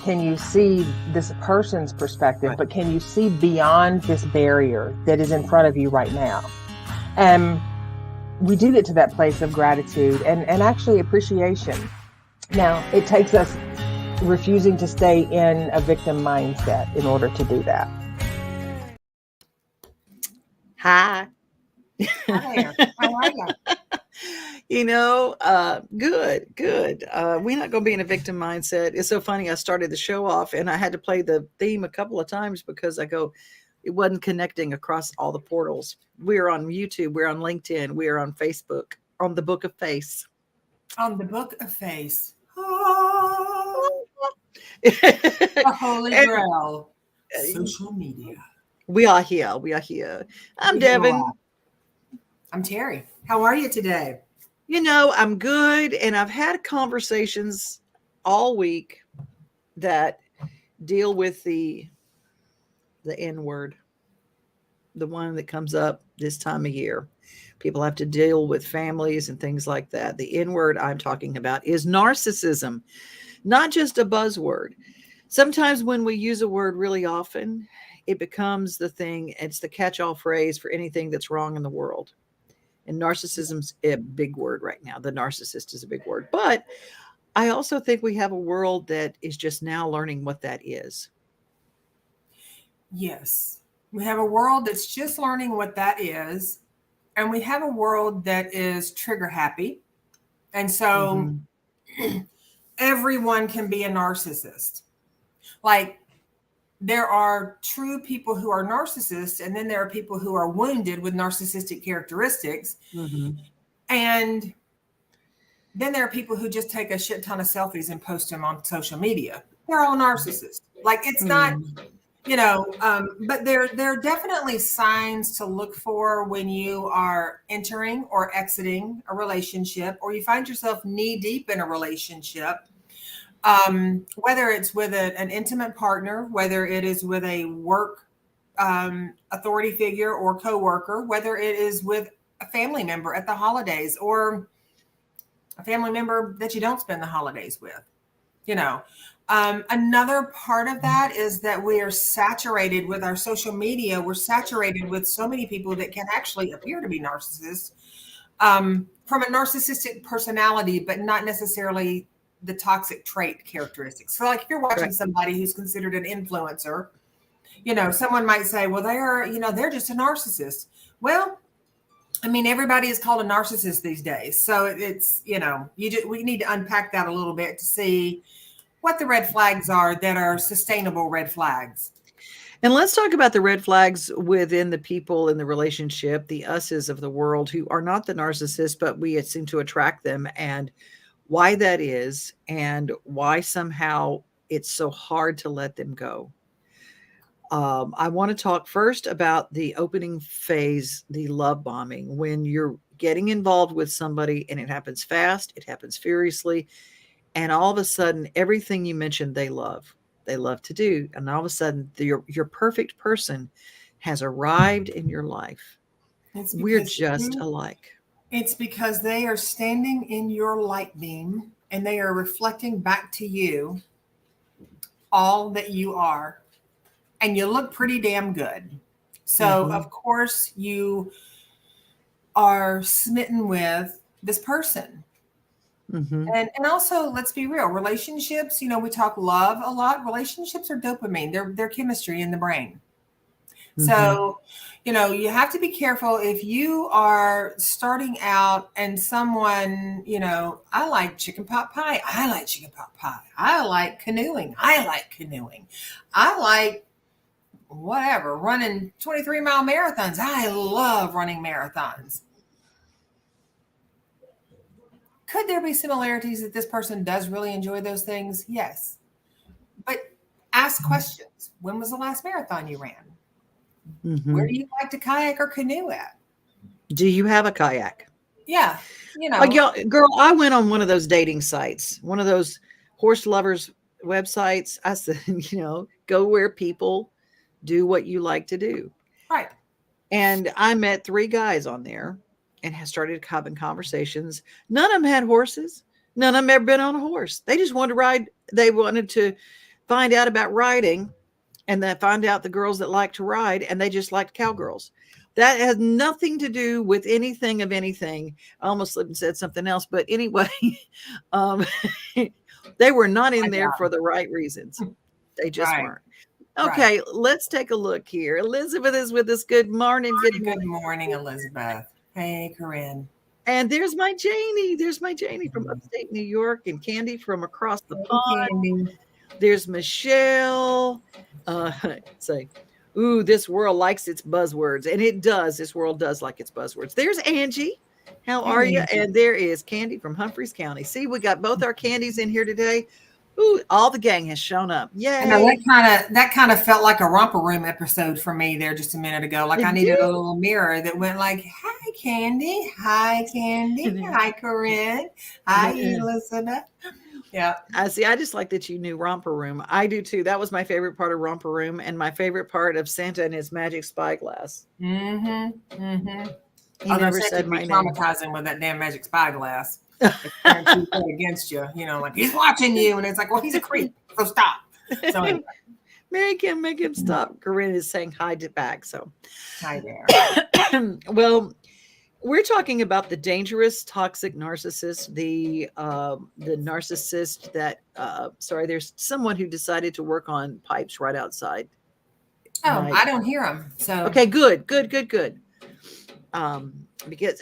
can you see this person's perspective, Right. but can you see beyond this barrier that is in front of you right now? And we do get to that place of gratitude and actually appreciation. Now, it takes us refusing to stay in a victim mindset in order to do that. Hi. Hi there. How are you? Good. We're not going to be in a victim mindset. It's so funny. I started the show off and I had to play the theme a couple of times because it wasn't connecting across all the portals. We're on YouTube. We're on LinkedIn. We're on Facebook, on the Book of Face. On the Book of Face. Oh, the Holy Grail. Social media. We are here. I'm Devon. I'm Teri. How are you today? I'm good. And I've had conversations all week that deal with the N word, the one that comes up this time of year. People have to deal with families and things like that. The N word I'm talking about is narcissism, not just a buzzword. Sometimes when we use a word really often, it becomes the thing. It's the catch-all phrase for anything that's wrong in the world. And narcissism's a big word right now. The narcissist is a big word. But I also think we have a world that is just now learning what that is. Yes. We have a world that's just learning what that is. And we have a world that is trigger happy. And so everyone can be a narcissist. Like, there are true people who are narcissists, and then there are people who are wounded with narcissistic characteristics. And then there are people who just take a shit ton of selfies and post them on social media. They're all narcissists. Like, it's not, but there are definitely signs to look for when you are entering or exiting a relationship, or you find yourself knee deep in a relationship. Whether it's with an intimate partner, whether it is with a work authority figure or coworker, whether it is with a family member at the holidays or a family member that you don't spend the holidays with. Another part of that is that we are saturated with our social media. We're saturated with so many people that can actually appear to be narcissists from a narcissistic personality, but not necessarily the toxic trait characteristics. So like if you're watching somebody who's considered an influencer, someone might say, well, they're just a narcissist. Well, I mean, everybody is called a narcissist these days. So it's, we need to unpack that a little bit to see what the red flags are that are sustainable red flags. And let's talk about the red flags within the people in the relationship, the us's of the world who are not the narcissists, but we seem to attract them, and why that is, and why somehow it's so hard to let them go. I want to talk first about the opening phase, the love bombing, when you're getting involved with somebody and it happens fast, it happens furiously, and all of a sudden, everything you mentioned, they love to do. And all of a sudden, your perfect person has arrived in your life. We're just alike. It's because they are standing in your light beam and they are reflecting back to you all that you are. And you look pretty damn good. So, of course, you are smitten with this person. And also, let's be real, relationships, we talk love a lot. Relationships are dopamine. They're chemistry in the brain. So, you have to be careful if you are starting out and someone, I like chicken pot pie. I like chicken pot pie. I like canoeing. I like canoeing. I like whatever, running 23-mile marathons. I love running marathons. Could there be similarities that this person does really enjoy those things? Yes. But ask questions. When was the last marathon you ran? Where do you like to kayak or canoe at? Do you have a kayak? Yeah. Girl, I went on one of those dating sites, one of those horse lovers websites. I said, go where people do what you like to do. Right. And I met 3 guys on there and started having conversations. None of them had horses. None of them ever been on a horse. They just wanted to ride. They wanted to find out about riding, and then find out the girls that like to ride, and they just liked cowgirls. That has nothing to do with anything of anything. I almost slipped and said something else, but anyway, um, they were not in there for the right reasons. They just weren't. Okay, let's take a look here. Elizabeth is with us. Good morning. Good morning, Elizabeth. Hey, Corinne. And there's my Janie. There's my Janie from upstate New York, and Candy from across the pond. Candy. There's Michelle. Say, ooh, this world likes its buzzwords. And it does. This world does like its buzzwords. There's Angie. How are you? And there is Candy from Humphreys County. See, we got both our Candies in here today. Ooh, all the gang has shown up. Yay. That kind of felt like a romper room episode for me there just a minute ago. Like I needed a little mirror that went like, hi, Candy. Hi, Candy. Hi, Corinne. Hi, Elizabeth. Yeah. I see. I just like that you knew romper room. I do too. That was my favorite part of romper room, and my favorite part of Santa and his magic spyglass. Mm-hmm. Mm-hmm. He never said my name. Traumatizing with that damn magic spyglass. Against you, like he's watching you, and it's like, well, he's a creep, so stop. So anyway. Mary Kim, make him stop. Corinne is saying hi to back. So hi there. Well, we're talking about the dangerous, toxic narcissist, the narcissist that there's someone who decided to work on pipes right outside. Oh, I don't hear them. So okay, good. Because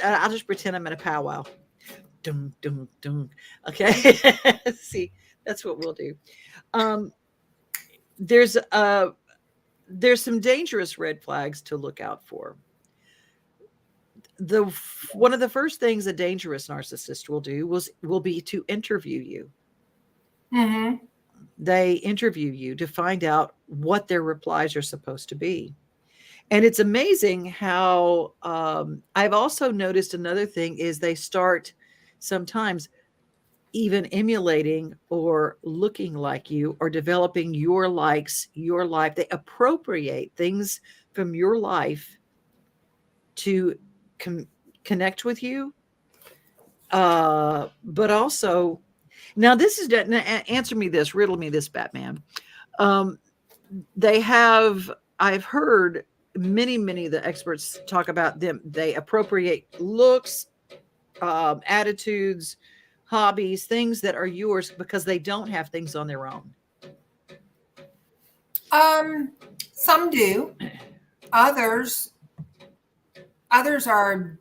I'll just pretend I'm in a powwow. Dun, dun, dun. Okay. See, that's what we'll do. There's some dangerous red flags to look out for. One of the first things a dangerous narcissist will do will be to interview you. Mm-hmm. They interview you to find out what their replies are supposed to be. And it's amazing how I've also noticed another thing is they start sometimes even emulating or looking like you or developing your likes, your life. They appropriate things from your life to connect with you. But also, now this is, answer me this, riddle me this, Batman. I've heard many of the experts talk about them. They appropriate looks, attitudes, hobbies, things that are yours because they don't have things on their own. Some do. Others are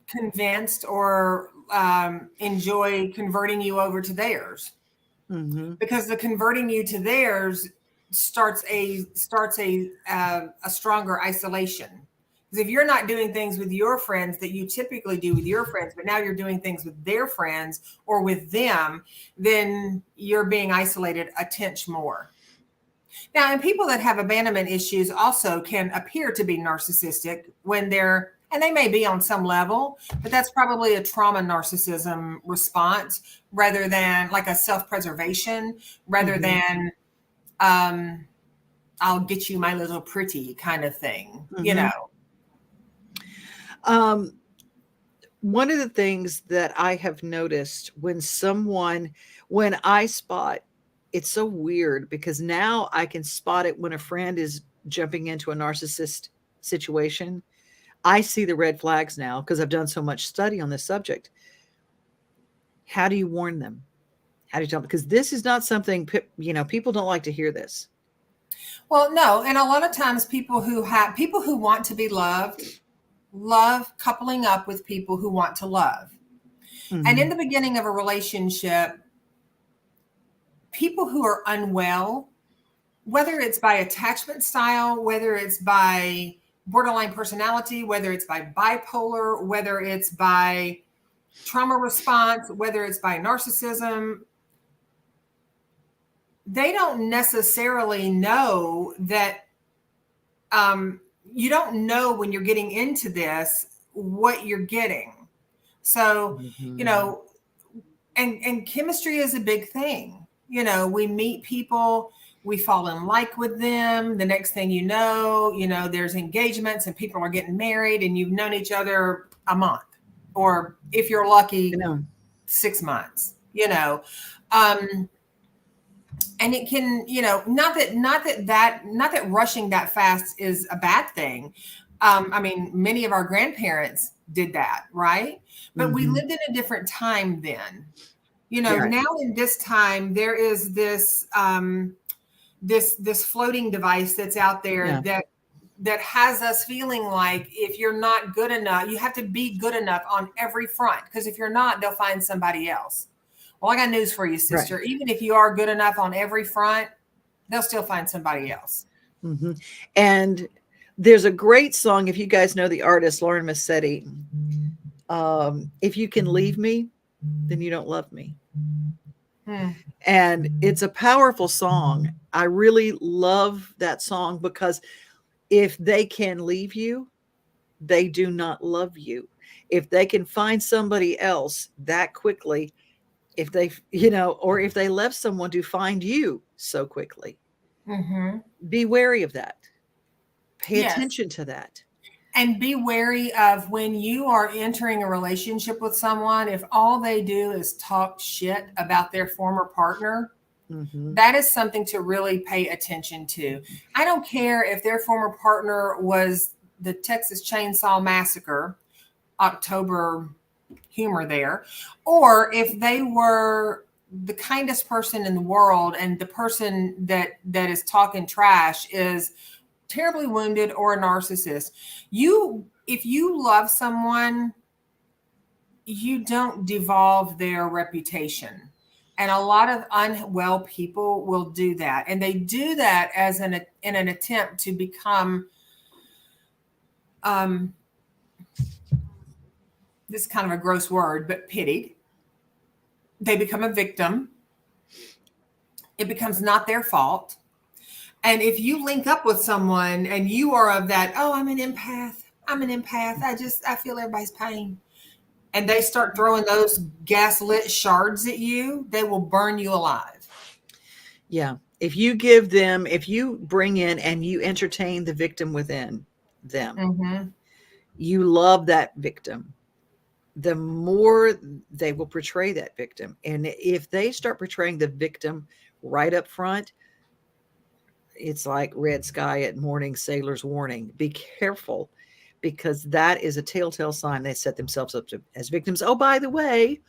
convinced or enjoy converting you over to theirs. Mm-hmm. Because the converting you to theirs starts a stronger isolation. Because if you're not doing things with your friends that you typically do with your friends, but now you're doing things with their friends or with them, then you're being isolated a tinge more. Now, and people that have abandonment issues also can appear to be narcissistic when and they may be on some level, but that's probably a trauma narcissism response rather than like a self-preservation, rather mm-hmm. than I'll get you my little pretty kind of thing, mm-hmm. One of the things that I have noticed when I spot, it's so weird because now I can spot it when a friend is jumping into a narcissist situation. I see the red flags now because I've done so much study on this subject. How do you warn them? How do you tell them? Because this is not something, people don't like to hear this. Well, no. And a lot of times people who want to be loved, love coupling up with people who want to love. Mm-hmm. And in the beginning of a relationship, people who are unwell, whether it's by attachment style, whether it's by borderline personality, whether it's by bipolar, whether it's by trauma response, whether it's by narcissism, they don't necessarily know that you don't know when you're getting into this what you're getting. So, mm-hmm. And chemistry is a big thing. We meet people, we fall in like with them. The next thing you know, there's engagements and people are getting married and you've known each other a month, or if you're lucky, 6 months, And it can, not that rushing that fast is a bad thing. I mean, many of our grandparents did that, right? But we lived in a different time then. Right. Now in this time, there is this this floating device that's out there Yeah. that has us feeling like if you're not good enough, you have to be good enough on every front. Because if you're not, they'll find somebody else. Well, I got news for you, sister. Right. Even if you are good enough on every front, they'll still find somebody else. And there's a great song, if you guys know the artist Lauren Massetti. If you can leave me, then you don't love me. And it's a powerful song. I really love that song because if they can leave you, they do not love you. If they can find somebody else that quickly, if they, or if they left someone to find you so quickly, be wary of that. Pay attention to that. And be wary of when you are entering a relationship with someone, if all they do is talk shit about their former partner, that is something to really pay attention to. I don't care if their former partner was the Texas Chainsaw Massacre, October humor there, or if they were the kindest person in the world and the person that is talking trash is terribly wounded or a narcissist. If you love someone, you don't devolve their reputation. And a lot of unwell people will do that. And they do that in an attempt to become this is kind of a gross word, but pitied. They become a victim. It becomes not their fault. And if you link up with someone and you are of that, oh, I'm an empath. I feel everybody's pain. And they start throwing those gaslit shards at you, they will burn you alive. Yeah. If you bring in and you entertain the victim within them, you love that victim, the more they will portray that victim. And if they start portraying the victim right up front, it's like red sky at morning, sailor's warning. Be careful, because that is a telltale sign they set themselves up as victims. Oh, by the way,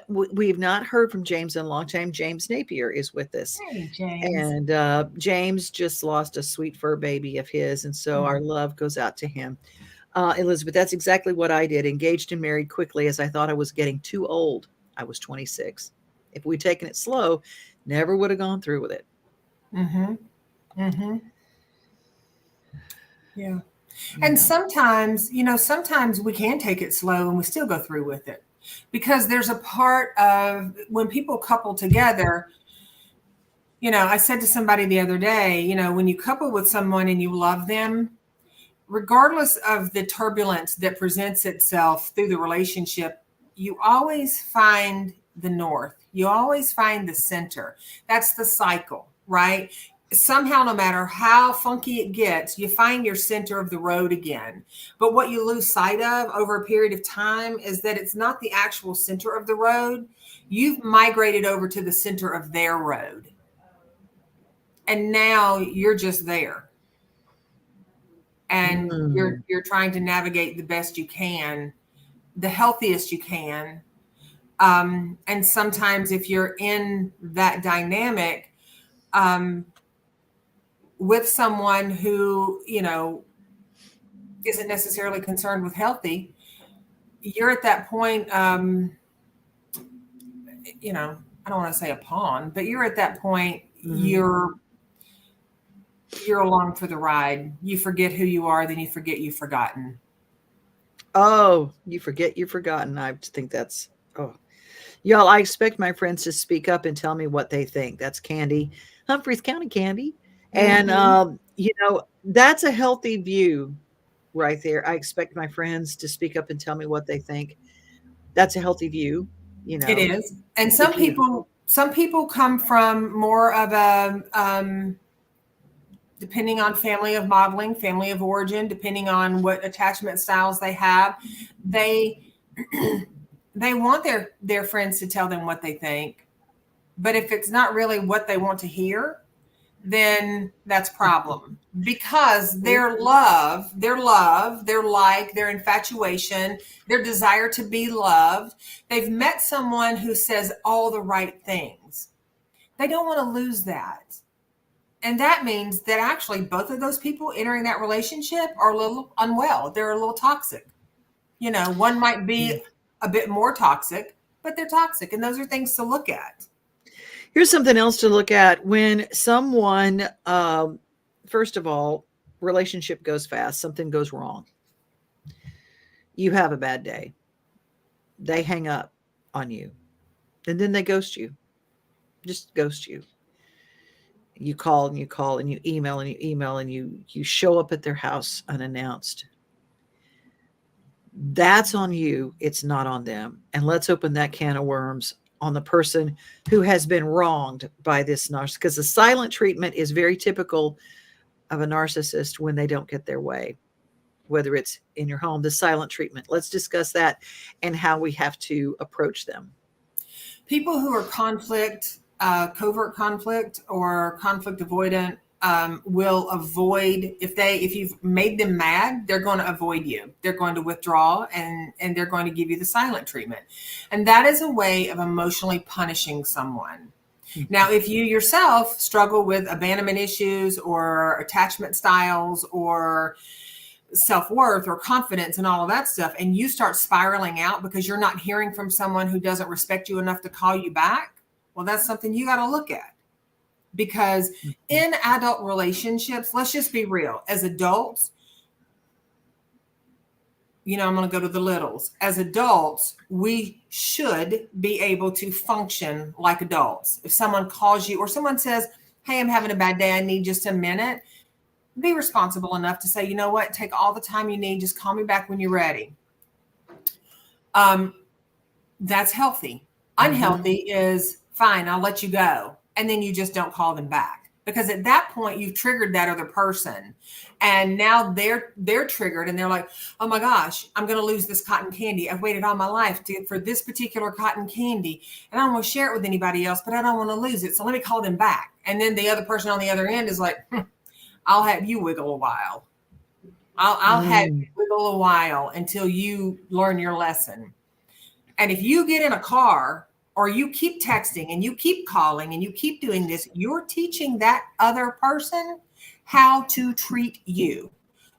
we've not heard from James in a long time. James Napier is with us. Hey, James. And James just lost a sweet fur baby of his. And so our love goes out to him. Elizabeth, that's exactly what I did. Engaged and married quickly as I thought I was getting too old. I was 26. If we'd taken it slow, never would have gone through with it. Yeah. And sometimes we can take it slow and we still go through with it, because there's a part of when people couple together. I said to somebody the other day, when you couple with someone and you love them, regardless of the turbulence that presents itself through the relationship, you always find the north. You always find the center. That's the cycle, right? Somehow, no matter how funky it gets, you find your center of the road again. But what you lose sight of over a period of time is that it's not the actual center of the road. You've migrated over to the center of their road. And now you're just there. And you're trying to navigate the best you can, the healthiest you can. And sometimes if you're in that dynamic, with someone who, isn't necessarily concerned with healthy, you're at that point, I don't want to say a pawn, but you're at that point, you're along for the ride. You forget who you are, then you forget you've forgotten. Oh, you forget you've forgotten. I think that's, y'all, I expect my friends to speak up and tell me what they think. That's Candy, Humphreys County Candy. And, that's a healthy view right there. I expect my friends to speak up and tell me what they think. That's a healthy view, It is. And some people come from more of a, depending on family of modeling, family of origin, depending on what attachment styles they have, they want their friends to tell them what they think. But if it's not really what they want to hear, then that's problem, because their love, their like, their infatuation, their desire to be loved, they've met someone who says all the right things. They don't want to lose that. And that means that actually both of those people entering that relationship are a little unwell. They're a little toxic. You know, one might be a bit more toxic, but they're toxic. And those are things to look at. Here's something else to look at. When someone, first of all, relationship goes fast, something goes wrong. You have a bad day. They hang up on you. And then they ghost you. Just ghost you. You call and you call and you email and you email and you show up at their house unannounced. That's on you. It's not on them. And let's open that can of worms on the person who has been wronged by this narcissist, because the silent treatment is very typical of a narcissist when they don't get their way, whether it's in your home, the silent treatment. Let's discuss that and how we have to approach them. People who are covert conflict or conflict avoidant will avoid, if you've made them mad, they're going to avoid you. They're going to withdraw and they're going to give you the silent treatment. And that is a way of emotionally punishing someone. Now, if you yourself struggle with abandonment issues or attachment styles or self-worth or confidence and all of that stuff, and you start spiraling out because you're not hearing from someone who doesn't respect you enough to call you back, well, that's something you got to look at. Because in adult relationships, let's just be real. As adults, you know, I'm going to go to the littles. As adults, we should be able to function like adults. If someone calls you or someone says, hey, I'm having a bad day, I need just a minute, be responsible enough to say, you know what, take all the time you need. Just call me back when you're ready. That's healthy. Unhealthy is fine, I'll let you go. And then you just don't call them back, because at that point you've triggered that other person. And now they're triggered and they're like, oh my gosh, I'm going to lose this cotton candy. I've waited all my life for this particular cotton candy and I don't want to share it with anybody else, but I don't want to lose it. So let me call them back. And then the other person on the other end is like, I'll have you wiggle a while. I'll have you wiggle a while until you learn your lesson. And if you get in a car or you keep texting and you keep calling and you keep doing this, you're teaching that other person how to treat you.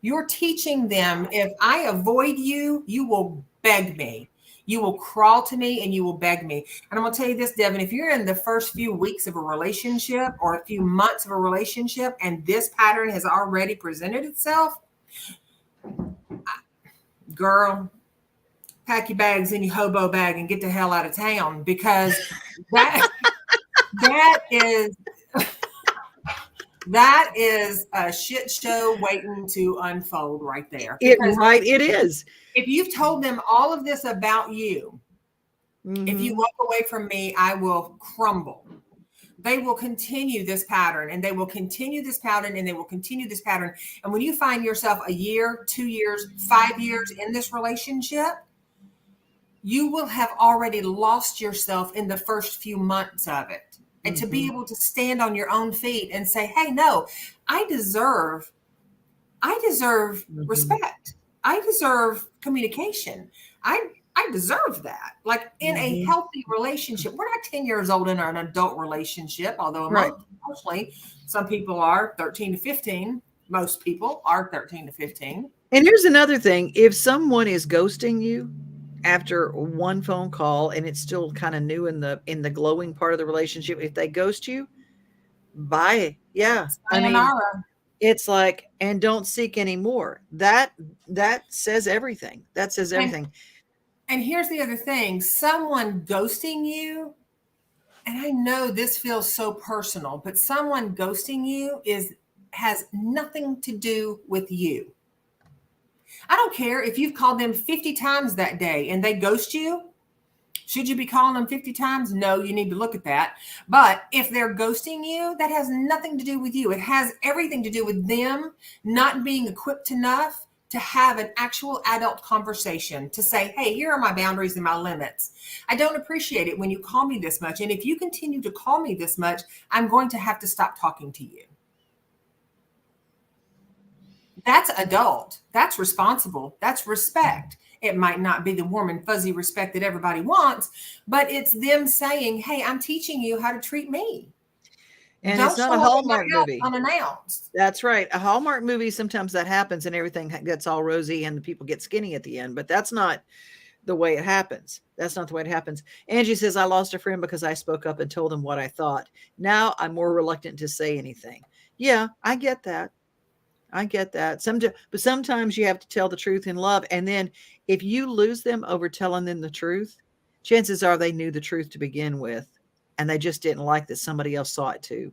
You're teaching them, if I avoid you, you will beg me. You will crawl to me and you will beg me. And I'm going to tell you this, Devon, if you're in the first few weeks of a relationship or a few months of a relationship and this pattern has already presented itself, girl, pack your bags in your hobo bag and get the hell out of town, because that is a shit show waiting to unfold right there. It is. If you've told them all of this about you, if you walk away from me, I will crumble. They will continue this pattern and they will continue this pattern and they will continue this pattern. And when you find yourself a year, 2 years, 5 years in this relationship, you will have already lost yourself in the first few months of it. And to be able to stand on your own feet and say, hey, no, I deserve respect. I deserve communication. I deserve that. Like in a healthy relationship, we're not 10 years old in an adult relationship, although mostly some people are 13 to 15. Most people are 13 to 15. And here's another thing. If someone is ghosting you after one phone call and it's still kind of new in the glowing part of the relationship, if they ghost you, bye. Yeah. It's like, and don't seek anymore. That says everything. That says everything. And here's the other thing. Someone ghosting you, and I know this feels so personal, but someone ghosting you has nothing to do with you. I don't care if you've called them 50 times that day and they ghost you. Should you be calling them 50 times? No, you need to look at that. But if they're ghosting you, that has nothing to do with you. It has everything to do with them not being equipped enough to have an actual adult conversation to say, hey, here are my boundaries and my limits. I don't appreciate it when you call me this much. And if you continue to call me this much, I'm going to have to stop talking to you. That's adult. That's responsible. That's respect. It might not be the warm and fuzzy respect that everybody wants, but it's them saying, hey, I'm teaching you how to treat me. And Don't it's not show a up in my Hallmark house movie. unannounced. That's right. A Hallmark movie, sometimes that happens and everything gets all rosy and the people get skinny at the end, but that's not the way it happens. That's not the way it happens. Angie says, I lost a friend because I spoke up and told them what I thought. Now I'm more reluctant to say anything. Yeah, I get that. I get that. But sometimes you have to tell the truth in love. And then if you lose them over telling them the truth, chances are they knew the truth to begin with, and they just didn't like that somebody else saw it too.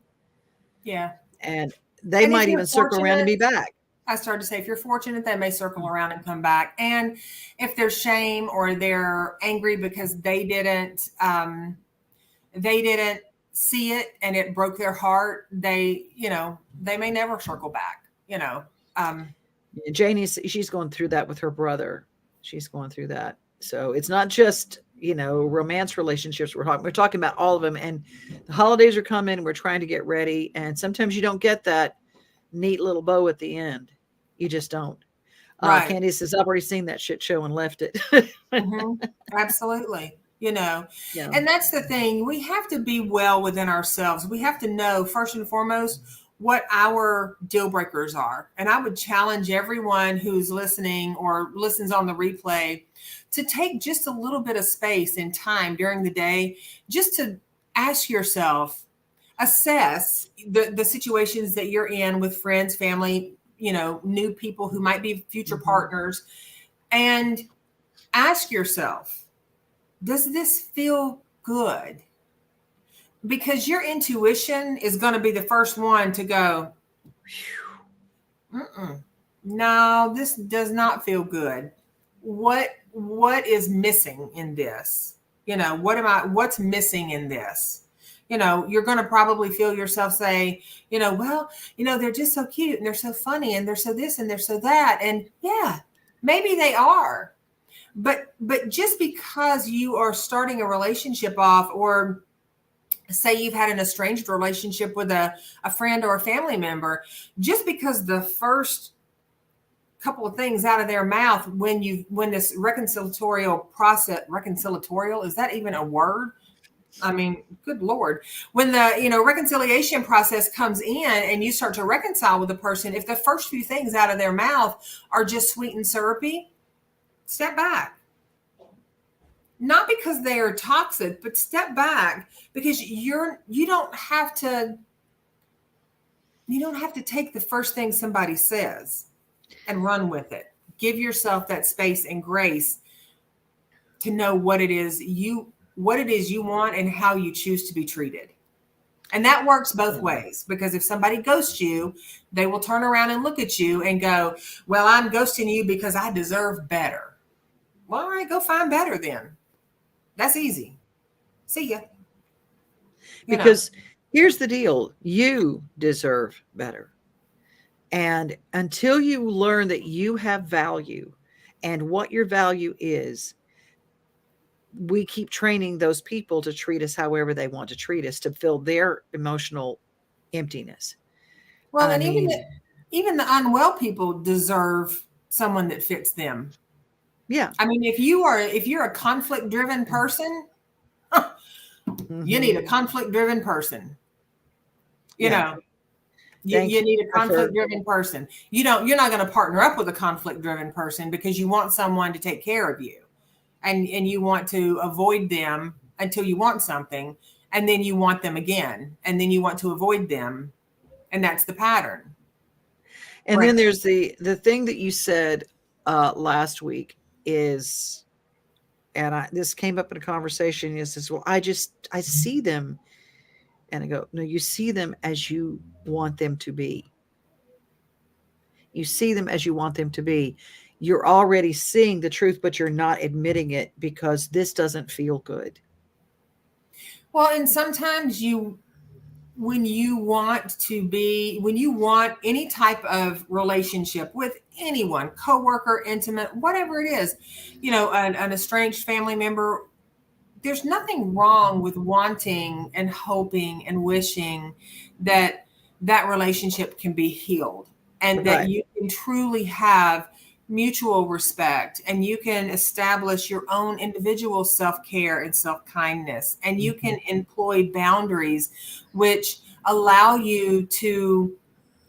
Yeah. And they might even circle around and be back. I started to say, if you're fortunate, they may circle around and come back. And if there's shame or they're angry because they didn't see it and it broke their heart, they may never circle back. Janie, she's going through that with her brother. She's going through that. So it's not just, romance relationships. We're talking about all of them. And the holidays are coming. We're trying to get ready. And sometimes you don't get that neat little bow at the end. You just don't. Right. Candy says, I've already seen that shit show and left it. Absolutely. Yeah. And that's the thing. We have to be well within ourselves. We have to know, first and foremost, what our deal breakers are. And I would challenge everyone who's listening or listens on the replay to take just a little bit of space and time during the day, just to ask yourself, assess the situations that you're in with friends, family, new people who might be future partners, and ask yourself, does this feel good? Because your intuition is going to be the first one to go, no, this does not feel good. What is missing in this? What's missing in this? You're going to probably feel yourself say, they're just so cute and they're so funny and they're so this and they're so that. And yeah, maybe they are. But just because you are starting a relationship off, or say you've had an estranged relationship with a friend or a family member, just because the first couple of things out of their mouth when this reconciliatory, is that even a word? I mean, good Lord. When the, reconciliation process comes in and you start to reconcile with the person, if the first few things out of their mouth are just sweet and syrupy, step back. Not because they are toxic, but step back, because you don't have to take the first thing somebody says and run with it. Give yourself that space and grace to know what it is you want and how you choose to be treated. And that works both ways, because if somebody ghosts you, they will turn around and look at you and go, well, I'm ghosting you because I deserve better. Well, all right, go find better then. That's easy. See ya. Because here's the deal. You deserve better. And until you learn that you have value and what your value is, we keep training those people to treat us however they want to treat us, to fill their emotional emptiness. Well, even the unwell people deserve someone that fits them. Yeah. I mean, if you're a conflict-driven person, you need a conflict-driven person. You need a conflict-driven person. You're not going to partner up with a conflict-driven person because you want someone to take care of you, and you want to avoid them until you want something, and then you want them again, and then you want to avoid them, and that's the pattern. And then there's the thing that you said last week is, and this came up in a conversation, is well, I see them, and I go, no, you see them as you want them to be. You see them as you want them to be. You're already seeing the truth, but you're not admitting it because this doesn't feel good. Well, and sometimes you when you want any type of relationship with anyone, coworker, intimate, whatever it is, an estranged family member, there's nothing wrong with wanting and hoping and wishing that that relationship can be healed and that you can truly have mutual respect, and you can establish your own individual self-care and self-kindness, and you can employ boundaries which allow you to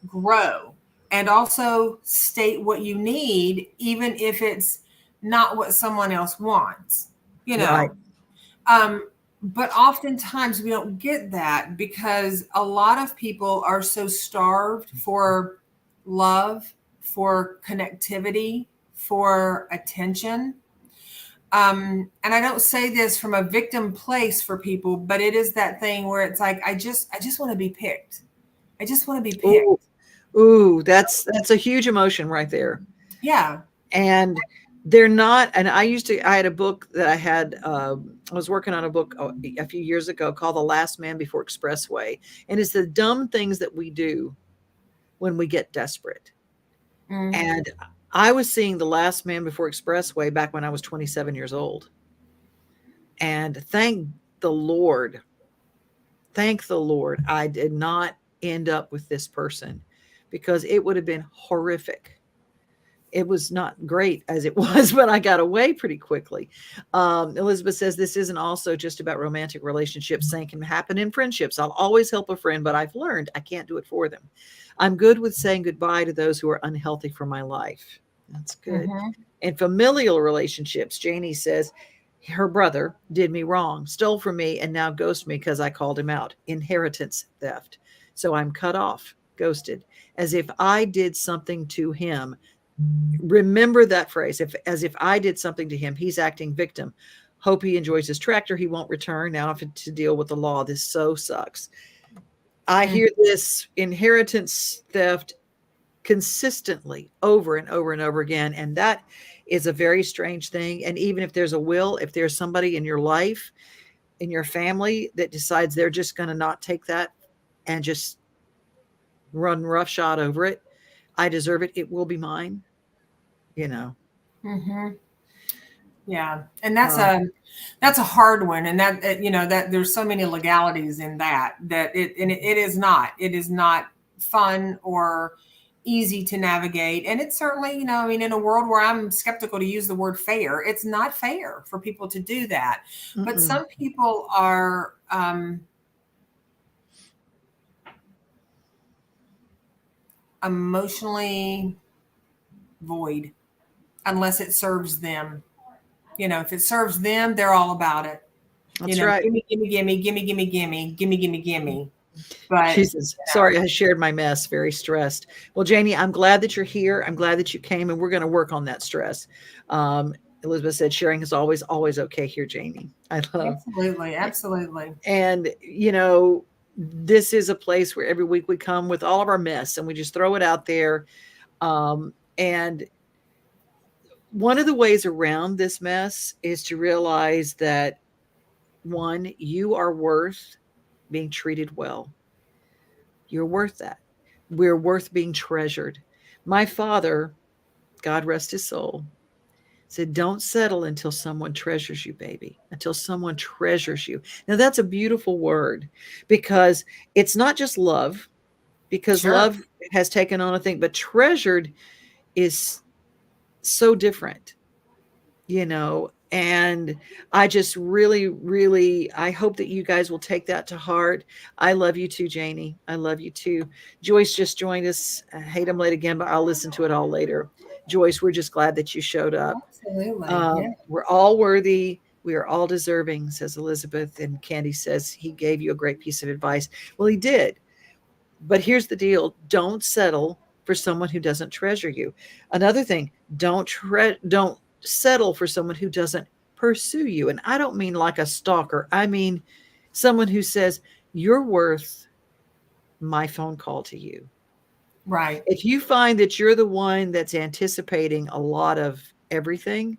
grow and also state what you need, even if it's not what someone else wants, Right. But oftentimes we don't get that because a lot of people are so starved for love, for connectivity, for attention. And I don't say this from a victim place for people, but it is that thing where it's like, I just want to be picked. I just want to be picked. Ooh, that's a huge emotion right there. Yeah. And they're not, and I had a book that I was working on a book a few years ago called The Last Man Before Expressway. And it's the dumb things that we do when we get desperate. Mm-hmm. And I was seeing The Last Man Before Expressway back when I was 27 years old. And thank the Lord, I did not end up with this person, because it would have been horrific. It was not great as it was, but I got away pretty quickly. Elizabeth says this isn't also just about romantic relationships. Same can happen in friendships. I'll always help a friend, but I've learned I can't do it for them. I'm good with saying goodbye to those who are unhealthy for my life. That's good. Mm-hmm. In familial relationships, Janie says her brother did me wrong, stole from me, and now ghosts me because I called him out. Inheritance theft. So I'm cut off, ghosted, as if I did something to him. Remember that phrase, as if I did something to him. He's acting victim. Hope he enjoys his tractor. He won't return. Now I have to deal with the law. This so sucks. I hear this inheritance theft consistently over and over and over again. And that is a very strange thing. And even if there's a will, if there's somebody in your life, in your family, that decides they're just going to not take that and just run roughshod over it, I deserve it, it will be mine, Mm-hmm. Yeah. And that's a hard one. And that, that there's so many legalities in that it is not fun or easy to navigate. And it's certainly, in a world where I'm skeptical to use the word fair, it's not fair for people to do that. Mm-mm. But some people are, emotionally void unless it serves them. If it serves them, they're all about it. That's right. Gimme. But Jesus, sorry, I shared my mess. Very stressed. Well, Janie, I'm glad that you're here. I'm glad that you came, and we're going to work on that stress. Elizabeth said sharing is always okay here, Janie. I love. Absolutely. And this is a place where every week we come with all of our mess and we just throw it out there. And one of the ways around this mess is to realize that, one, you are worth being treated well. You're worth that. We're worth being treasured. My father, God rest his soul, said, don't settle until someone treasures you, baby, until someone treasures you. Now, that's a beautiful word, because it's not just love, because love has taken on a thing, but treasured is so different, and I just really, really, I hope that you guys will take that to heart. I love you too, Janie. I love you too. Joyce just joined us. I hate I'm late again, but I'll listen to it all later. Joyce, we're just glad that you showed up. Absolutely. We're all worthy. We are all deserving, says Elizabeth. And Candy says he gave you a great piece of advice. Well, he did. But here's the deal. Don't settle for someone who doesn't treasure you. Another thing, don't settle for someone who doesn't pursue you. And I don't mean like a stalker. I mean someone who says, you're worth my phone call to you. Right. If you find that you're the one that's anticipating a lot of everything,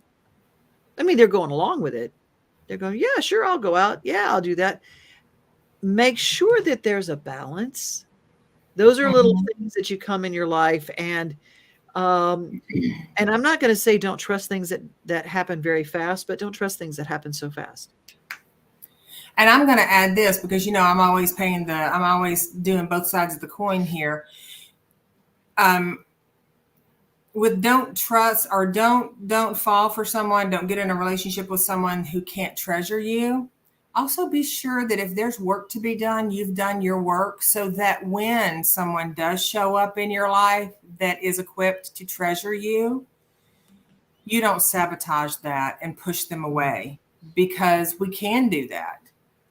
they're going along with it. They're going, yeah, sure, I'll go out. Yeah, I'll do that. make sure that there's a balance. Those are little things that you come in your life, and I'm not going to say don't trust things that happen very fast, but don't trust things that happen so fast. And I'm going to add this because, you know, I'm always doing both sides of the coin here. With don't trust or don't fall for someone, don't get in a relationship with someone who can't treasure you. Also be sure that if there's work to be done, you've done your work, so that when someone does show up in your life that is equipped to treasure you, you don't sabotage that and push them away, because we can do that.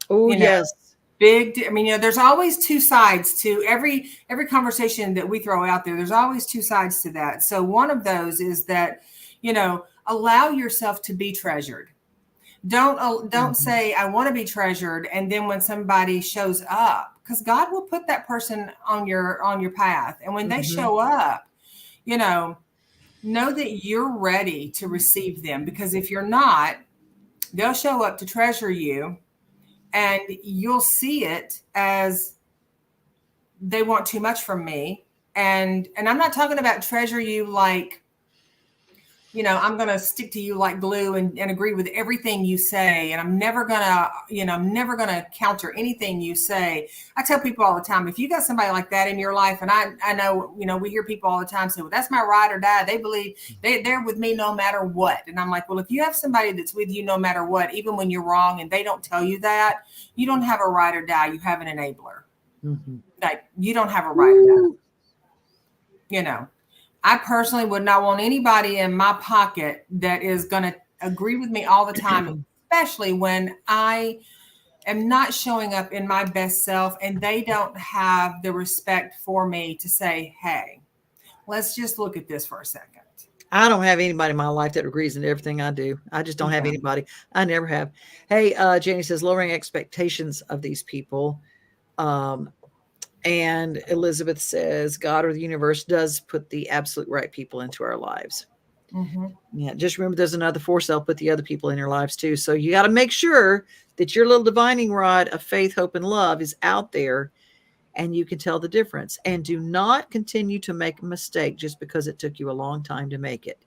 Oh, yes. There's always two sides to every conversation that we throw out there. There's always two sides to that. So one of those is that, you know, allow yourself to be treasured. Don't say, I want to be treasured. And then when somebody shows up, because God will put that person on your path. And when they show up, you know that you're ready to receive them, because if you're not, they'll show up to treasure you. And you'll see it as they want too much from me. And I'm not talking about treasure you like, you know, I'm going to stick to you like glue and agree with everything you say. And I'm never going to counter anything you say. I tell people all the time, if you got somebody like that in your life, and I know, you know, we hear people all the time say, well, that's my ride or die. They believe they're with me no matter what. And I'm like, well, if you have somebody that's with you no matter what, even when you're wrong and they don't tell you that, you don't have a ride or die. You have an enabler. Like, you don't have a ride or die. You know, I personally would not want anybody in my pocket that is going to agree with me all the time, especially when I am not showing up in my best self and they don't have the respect for me to say, hey, let's just look at this for a second. I don't have anybody in my life that agrees in everything I do. I just don't have anybody. I never have. Hey, Janie says, lowering expectations of these people. And Elizabeth says, God or the universe does put the absolute right people into our lives. Yeah, just remember there's another force that'll put the other people in your lives too. So you got to make sure that your little divining rod of faith, hope, and love is out there, and you can tell the difference. And do not continue to make a mistake just because it took you a long time to make it.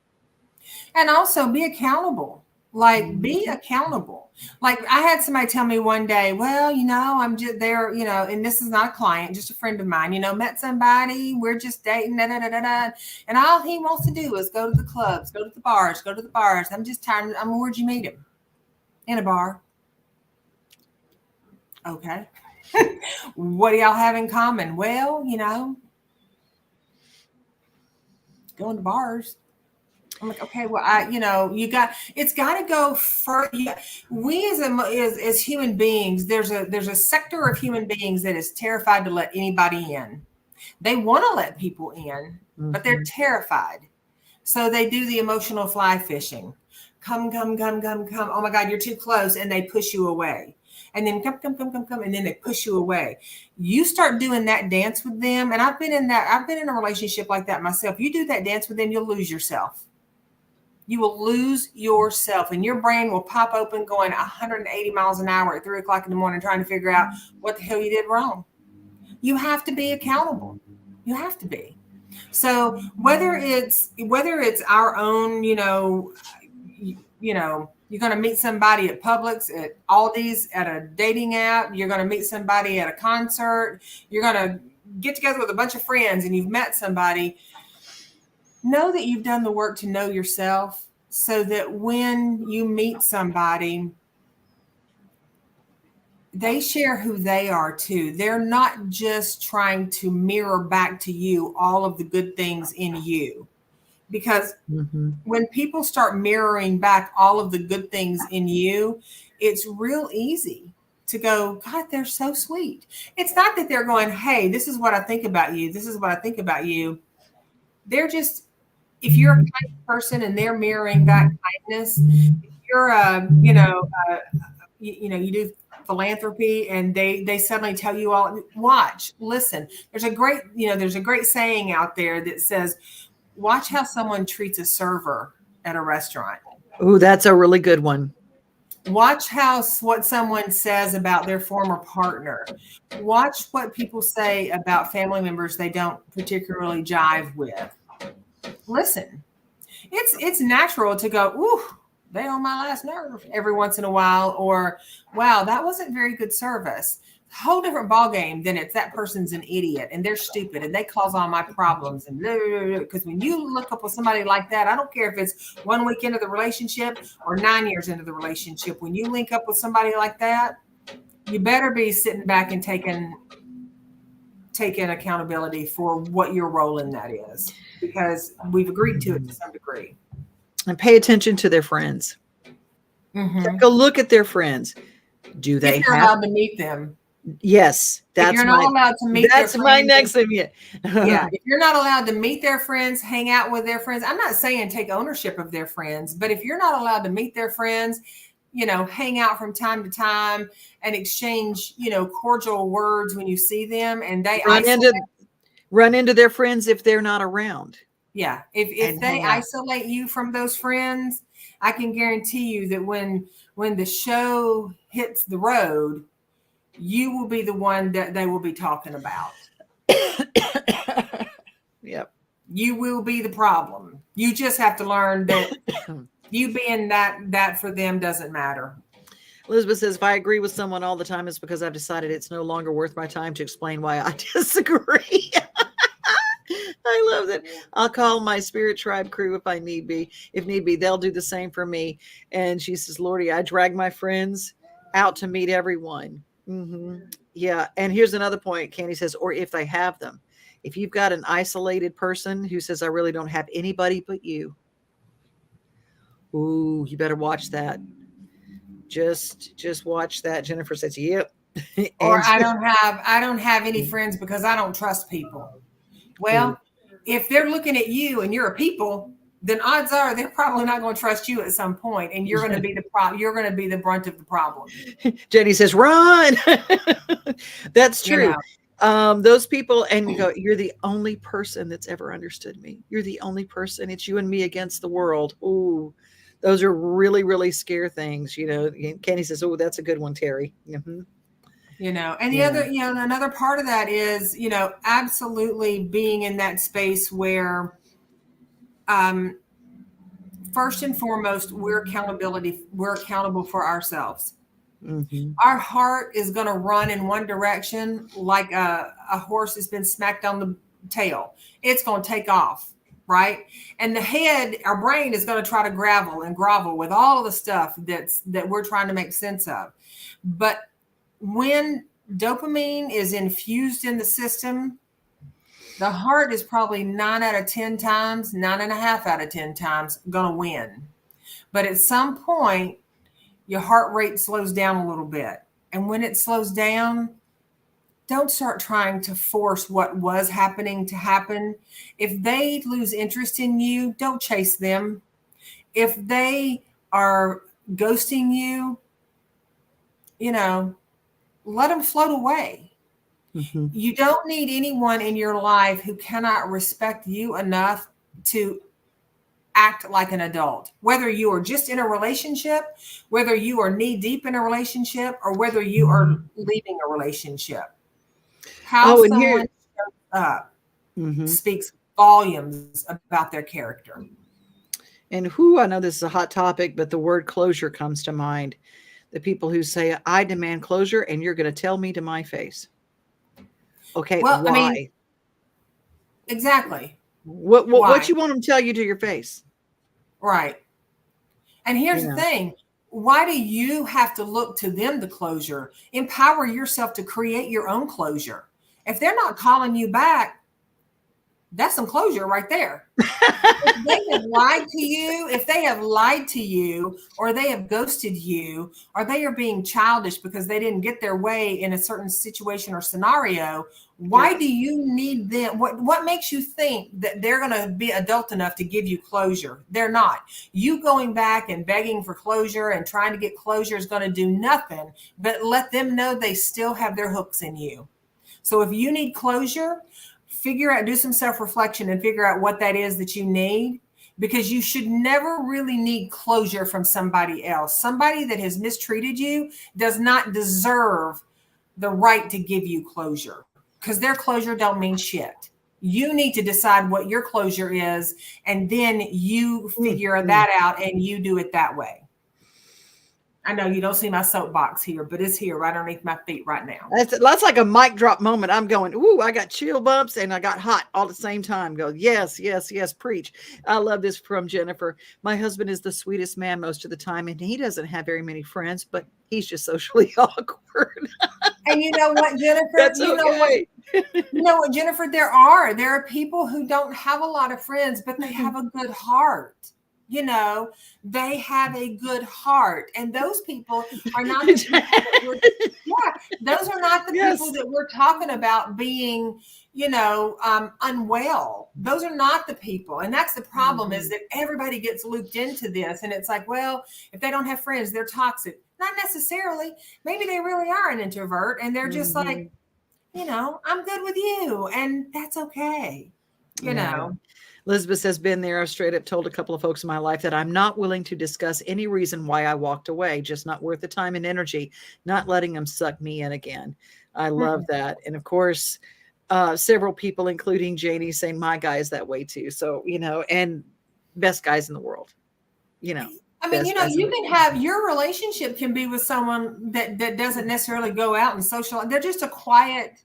And also be accountable. Like, be accountable. Like, I had somebody tell me one day, well, you know, I'm just there, you know, and this is not a client, just a friend of mine, you know, met somebody, we're just dating, da, da, da, da, da. And all he wants to do is go to the clubs, go to the bars, go to the bars. I'm just tired. Where'd you meet him? In a bar. Okay. What do y'all have in common? Well, you know, going to bars. I'm like, okay, well, it's got to go further. We as human beings, there's a sector of human beings that is terrified to let anybody in. They want to let people in, but they're terrified. So they do the emotional fly fishing. Come. Oh my God, you're too close. And they push you away. And then come. And then they push you away. You start doing that dance with them. And I've been in a relationship like that myself. You do that dance with them, you'll lose yourself. You will lose yourself, and your brain will pop open going 180 miles an hour at 3 o'clock in the morning, trying to figure out what the hell you did wrong. You have to be accountable. You have to be. So whether it's our own, you're going to meet somebody at Publix, at Aldi's, at a dating app, you're going to meet somebody at a concert, you're going to get together with a bunch of friends and you've met somebody. Know that you've done the work to know yourself, so that when you meet somebody, they share who they are too. They're not just trying to mirror back to you all of the good things in you. Because when people start mirroring back all of the good things in you, it's real easy to go, God, they're so sweet. It's not that they're going, hey, this is what I think about you. This is what I think about you. They're just, if you're a kind person and they're mirroring back kindness, if you're you do philanthropy and they suddenly tell you all, watch, listen. There's a great saying out there that says, watch how someone treats a server at a restaurant. Oh, that's a really good one. Watch what someone says about their former partner. Watch what people say about family members they don't particularly jive with. Listen, it's natural to go, ooh, they on my last nerve every once in a while, or wow, that wasn't very good service. Whole different ball game than it's that person's an idiot and they're stupid and they cause all my problems and because when you look up with somebody like that, I don't care if it's 1 week into the relationship or 9 years into the relationship, when you link up with somebody like that, you better be sitting back and taking accountability for what your role in that is, because we've agreed to it to some degree. And pay attention to their friends. Take a look at their friends. Do they if you're allowed to meet them? Yes, that's if you're not allowed to meet that's their my friends, next thing. Yeah. Yeah, if you're not allowed to meet their friends, hang out with their friends. I'm not saying take ownership of their friends, but if you're not allowed to meet their friends, hang out from time to time and exchange, cordial words when you see them, and they run into their friends if they're not around. Yeah, if they isolate you from those friends, I can guarantee you that when the show hits the road, you will be the one that they will be talking about. Yep. You will be the problem. You just have to learn that you being that for them doesn't matter. Elizabeth says, if I agree with someone all the time, it's because I've decided it's no longer worth my time to explain why I disagree. I love that. I'll call my spirit tribe crew if need be. They'll do the same for me. And she says, Lordy, I drag my friends out to meet everyone. Yeah. And here's another point. Candy says, or if they have them. If you've got an isolated person who says, I really don't have anybody but you. Ooh, you better watch that. Just watch that. Jennifer says, yep. Or I don't have any friends because I don't trust people. Well, if they're looking at you and you're a people, then odds are they're probably not going to trust you at some point, and you're going to be you're going to be the brunt of the problem. Jenny says, run. That's true. Those people, and you go, you're the only person that's ever understood me. You're the only person. It's you and me against the world. Ooh, those are really, really scare things. Kenny says, oh, that's a good one, Teri. And the other, another part of that is, absolutely being in that space where, first and foremost, we're accountable for ourselves. Our heart is going to run in one direction like a horse has been smacked on the tail. It's going to take off, right? And the head, our brain, is going to try to grovel with all of the stuff that we're trying to make sense of. But when dopamine is infused in the system, the heart is probably 9 out of 10 times, 9.5 out of 10 times going to win. But at some point, your heart rate slows down a little bit. And when it slows down, don't start trying to force what was happening to happen. If they lose interest in you, don't chase them. If they are ghosting you, let them float away. You don't need anyone in your life who cannot respect you enough to act like an adult, whether you are just in a relationship, whether you are knee deep in a relationship, or whether you are leaving a relationship. How someone shows up speaks volumes about their character. And I know this is a hot topic, but the word closure comes to mind. The people who say, I demand closure, and you're going to tell me to my face. Okay, well, why? I mean, exactly. What you want them to tell you to your face? Right. And here's the thing. Why do you have to look to them to closure? Empower yourself to create your own closure. If they're not calling you back, that's some closure right there. If they have lied to you, or they have ghosted you, or they are being childish because they didn't get their way in a certain situation or scenario, why do you need them? What makes you think that they're going to be adult enough to give you closure? They're not. You going back and begging for closure and trying to get closure is going to do nothing but let them know they still have their hooks in you. So if you need closure, do some self-reflection and figure out what that is that you need. because you should never really need closure from somebody else. Somebody that has mistreated you does not deserve the right to give you closure, because their closure don't mean shit. You need to decide what your closure is, and then you figure that out and you do it that way. I know you don't see my soapbox here, but it's here right underneath my feet right now. That's like a mic drop moment. I'm going, ooh, I got chill bumps and I got hot all at the same time. Go, yes, yes, yes, preach. I love this from Jennifer. My husband is the sweetest man most of the time, and he doesn't have very many friends, but he's just socially awkward. And you know what, Jennifer? That's you know what, Jennifer? There are people who don't have a lot of friends, but they have a good heart. You know, they have a good heart, and those people are not the people those are not the people that we're talking about being, unwell. Those are not the people. And that's the problem, is that everybody gets looped into this. And it's like, well, if they don't have friends, they're toxic. Not necessarily. Maybe they really are an introvert, and they're just like, I'm good with you, and that's okay. You know. Elizabeth has been there. I've straight up told a couple of folks in my life that I'm not willing to discuss any reason why I walked away, just not worth the time and energy, not letting them suck me in again. I love that. And of course, several people, including Janie, saying my guy is that way too. So, and best guys in the world, I mean, you can have your relationship can be with someone that doesn't necessarily go out and socialize. They're just a quiet,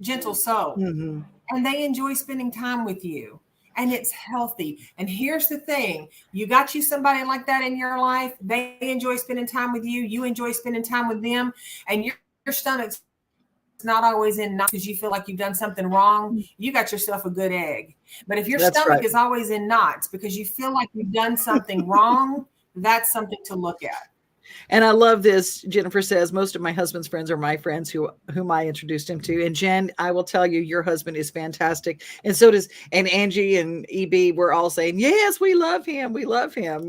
gentle soul, and they enjoy spending time with you. And it's healthy. And here's the thing. You got somebody like that in your life. They enjoy spending time with you. You enjoy spending time with them. And your stomach's not always in knots because you feel like you've done something wrong. You got yourself a good egg. But if your stomach is always in knots because you feel like you've done something wrong, that's something to look at. And I love this. Jennifer says, most of my husband's friends are my friends whom I introduced him to. And Jen, I will tell you, your husband is fantastic. And so does, and Angie and EB, we're all saying, yes, we love him. We love him,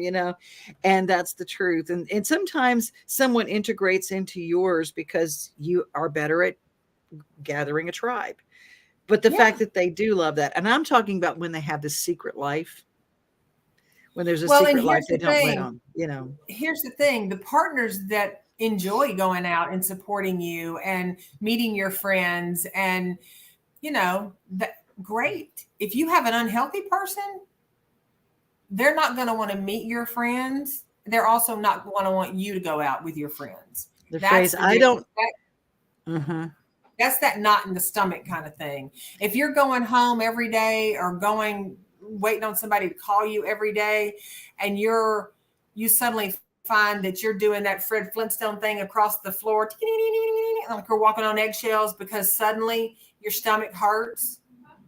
and that's the truth. And sometimes someone integrates into yours because you are better at gathering a tribe. But the fact that they do love that. And I'm talking about when they have this secret life. When there's a secret life they don't let on, Here's the thing. The partners that enjoy going out and supporting you and meeting your friends and, great. If you have an unhealthy person, they're not going to want to meet your friends. They're also not going to want you to go out with your friends. That's that knot in the stomach kind of thing. If you're going home every day or waiting on somebody to call you every day, and you suddenly find that you're doing that Fred Flintstone thing across the floor, like you're walking on eggshells because suddenly your stomach hurts.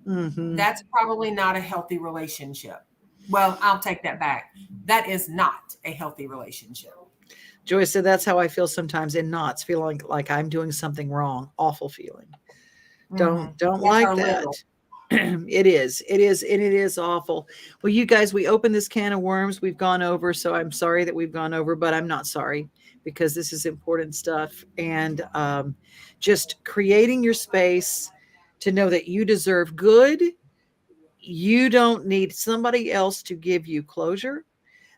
That's probably not a healthy relationship. Well, I'll take that back. That is not a healthy relationship. Joyce said, that's how I feel sometimes in knots, feeling like I'm doing something wrong. Awful feeling. Don't like that. It is awful. Well, you guys, we opened this can of worms. We've gone over, so I'm sorry that we've gone over, but I'm not sorry because this is important stuff. And just creating your space to know that you deserve good. You don't need somebody else to give you closure,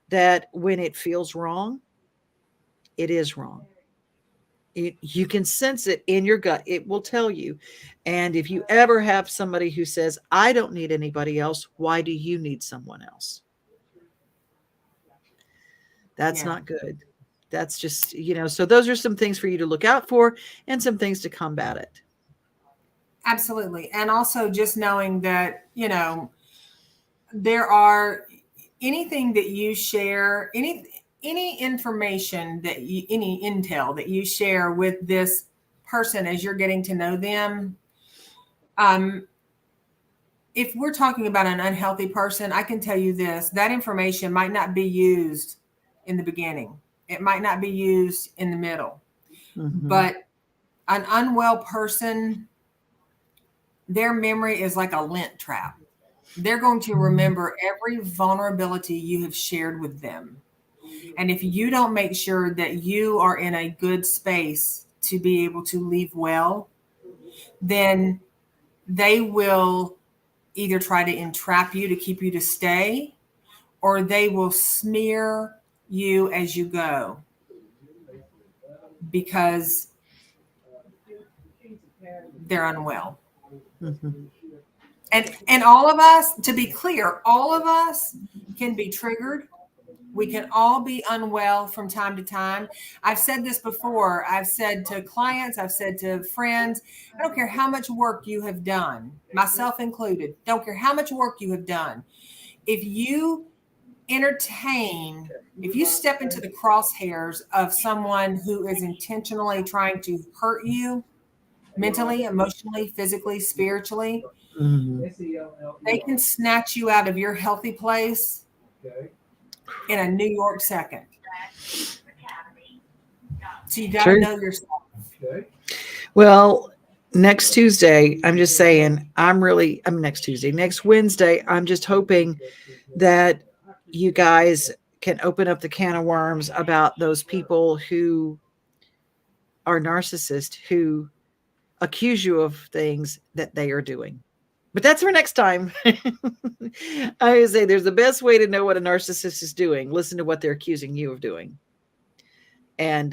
that when it feels wrong, it is wrong. You can sense it in your gut. It will tell you. And if you ever have somebody who says, I don't need anybody else, why do you need someone else? That's not good. That's just, so those are some things for you to look out for and some things to combat it. Absolutely. And also just knowing that, there are anything that you share, any information any intel that you share with this person as you're getting to know them. If we're talking about an unhealthy person, I can tell you this, that information might not be used in the beginning. It might not be used in the middle, but an unwell person, their memory is like a lint trap. They're going to remember every vulnerability you have shared with them. And if you don't make sure that you are in a good space to be able to leave well, then they will either try to entrap you to keep you to stay, or they will smear you as you go because they're unwell. Mm-hmm. And all of us, to be clear, all of us can be triggered. We can all be unwell from time to time. I've said this before. I've said to clients, I've said to friends, I don't care how much work you have done, myself included, don't care how much work you have done. If you if you step into the crosshairs of someone who is intentionally trying to hurt you mentally, emotionally, physically, spiritually, Mm-hmm. they can snatch you out of your healthy place in a New York second. So you got to know yourself. Well, next Tuesday, I'm just saying, next Wednesday, I'm just hoping that you guys can open up the can of worms about those people who are narcissists, who accuse you of things that they are doing. But that's for next time. I always say there's the best way to know what a narcissist is doing. Listen to what they're accusing you of doing. And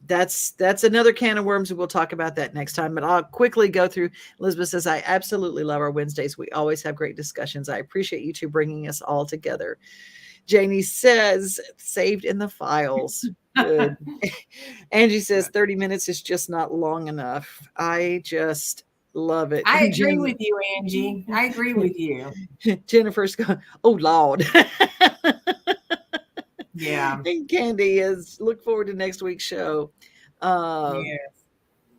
that's another can of worms. And we'll talk about that next time. But I'll quickly go through. Elizabeth says, I absolutely love our Wednesdays. We always have great discussions. I appreciate you two bringing us all together. Janie says, saved in the files. Good. Angie says 30 minutes is just not long enough. I just love it. I agree with you, Angie. I agree with you. Jennifer's going, oh, Lord. Yeah. And Candy is, look forward to next week's show. Yes.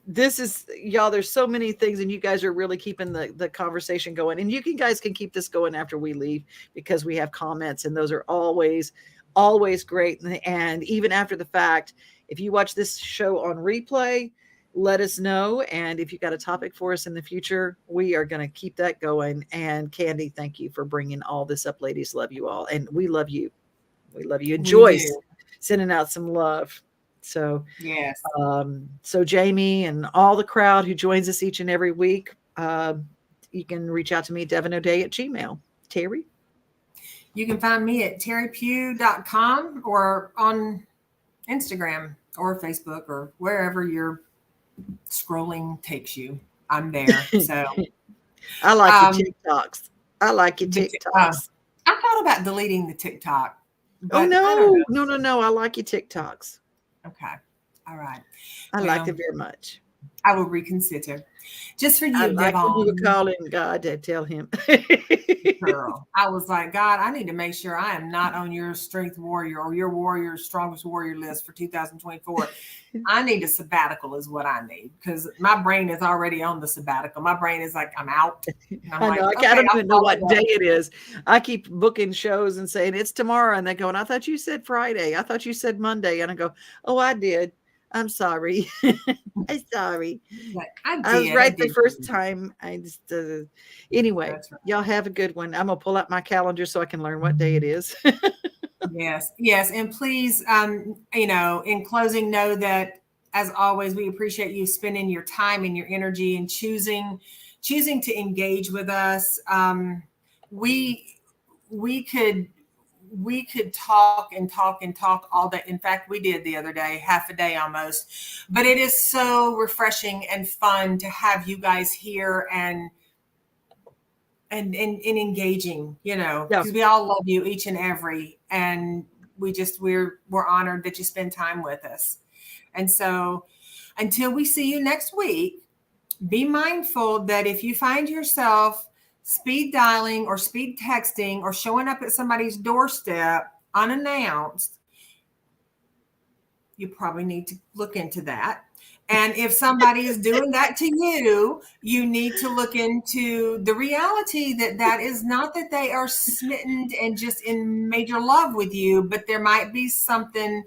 This is, y'all, there's so many things, and you guys are really keeping the conversation going. And you guys can keep this going after we leave, because we have comments, and those are always great. And even after the fact, if you watch this show on replay, let us know. And if you got a topic for us in the future, we are going to keep that going. And Candy, thank you for bringing all this up. Ladies, love you all. And we love you. We love you. And Joyce sending out some love. So, yes. So Jamie and all the crowd who joins us each and every week, you can reach out to me, devanoday@gmail.com. Teri? You can find me at terrypugh.com or on Instagram or Facebook or wherever your scrolling takes you. I'm there. So I like your TikToks. I like your TikToks. I thought about deleting the TikTok. Oh, no. No. I like your TikToks. Okay. All right. I like it very much. I will reconsider. Just for you, I like Devon. when you were calling God to tell him. Girl, I was like, God, I need to make sure I am not on your strength warrior or your strongest warrior list for 2024. I need a sabbatical is what I need, because my brain is already on the sabbatical. My brain is like, I'm out. I know. I don't even know what day it is. I keep booking shows and saying it's tomorrow. And they go, and I thought you said Friday. I thought you said Monday. And I go, oh, I did. I'm sorry. I'm sorry. I was right the first time. I just anyway, right. Y'all have a good one. I'm gonna pull out my calendar so I can learn what day it is. Yes, and please, in closing, know that as always, we appreciate you spending your time and your energy and choosing to engage with us. We could talk all day. In fact, we did the other day, half a day almost. But it is so refreshing and fun to have you guys here and engaging, because we all love you, each and every. And we're honored that you spend time with us. And so until we see you next week, be mindful that if you find yourself speed dialing or speed texting or showing up at somebody's doorstep unannounced, you probably need to look into that. And if somebody is doing that to you, you need to look into the reality that is not that they are smitten and just in major love with you, but there might be something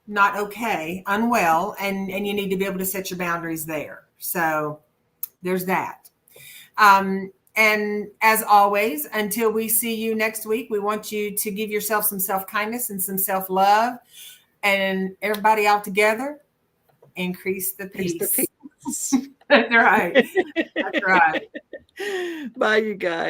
not okay, unwell, and you need to be able to set your boundaries there. So there's that. And as always, until we see you next week, we want you to give yourself some self-kindness and some self-love, and everybody all together, increase the peace. That's right. That's right. Bye, you guys.